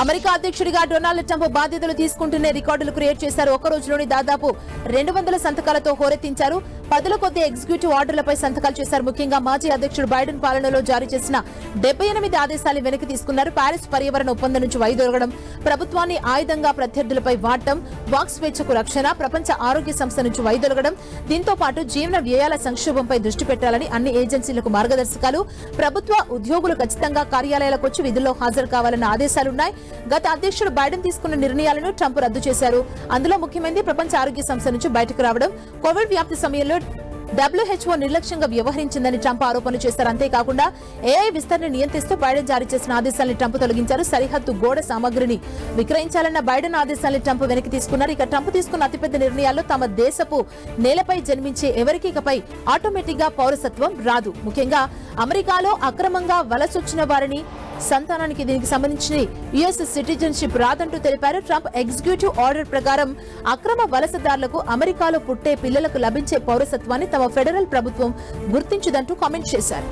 America అధ్యక్షుడిగా Donald Trump బాధ్యతలు తీసుకుంటూనే రికార్డులు క్రియేట్ చేశారు. ఒక్క రోజులోని దాదాపు 200 సంతకాలతో హోరెత్తించారు. 10 కొద్ది ఎగ్జిక్యూటివ్ ఆర్డర్లపై సంతకాలు చేశారు. ముఖ్యంగా మాజీ అధ్యక్షుడు బైడెన్ పాలనలో జారీ చేసిన 78 ఆదేశాలను వెనక్కి తీసుకున్నారు. ప్యారిస్ పర్యావరణ ఒప్పందం నుంచి వైదొలగడం, ప్రభుత్వాన్ని ఆయుధంగా ప్రత్యర్థులపై వాడటం, వాక్ స్వేచ్ఛకు రక్షణ, ప్రపంచ ఆరోగ్య సంస్థ నుంచి వైదొలగడం, దీంతో పాటు జీవన వ్యయాల సంక్షోభంపై దృష్టి పెట్టాలని అన్ని ఏజెన్సీలకు మార్గదర్శకాలు, ప్రభుత్వ ఉద్యోగులు ఖచ్చితంగా కార్యాలయాలకు వచ్చి విధుల్లో హాజరు కావాలన్న ఆదేశాలున్నాయి. గత అధ్యక్షుడు బైడెన్ తీసుకున్న నిర్ణయాలను ట్రంప్ రద్దు చేశారు. అందులో ముఖ్యమైనది ప్రపంచ ఆరోగ్య సంస్థ నుంచి బయటకు రావడం. కోవిడ్ వ్యాప్తి సమయంలో WHO నిర్లక్ష్యంగా వ్యవహరించిందని ట్రంప్ ఆరోపణలు చేశారు. అంతేకాకుండా AI విస్తరణ నియంత్రిస్తూ బైడెన్ జారీ చేసిన ఆదేశాలను ట్రంప్ తొలగించారు. సరిహద్దు గోడ సామగ్రిని విక్రయించాలన్న బైడెన్ ఆదేశాలను ట్రంప్ వెనక్కి తీసుకున్నారు. ఇక ట్రంప్ తీసుకున్న అతిపెద్ద నిర్ణయాల్లో తమ దేశపు నేలపై జన్మించే ఎవరికి ఇకపై ఆటోమేటిక్ గా పౌరసత్వం రాదు. ముఖ్యంగా అమెరికాలో అక్రమంగా వలసొచ్చిన వారిని సంతానానికి దీనికి సంబంధించి US సిటిజన్షిప్ రాదంటూ తెలిపారు. ట్రంప్ ఎగ్జిక్యూటివ్ ఆర్డర్ ప్రకారం అక్రమ వలసదారులకు అమెరికాలో పుట్టే పిల్లలకు లభించే పౌరసత్వాన్ని తమ ఫెడరల్ ప్రభుత్వం గుర్తించదంటూ కామెంట్ చేశారు.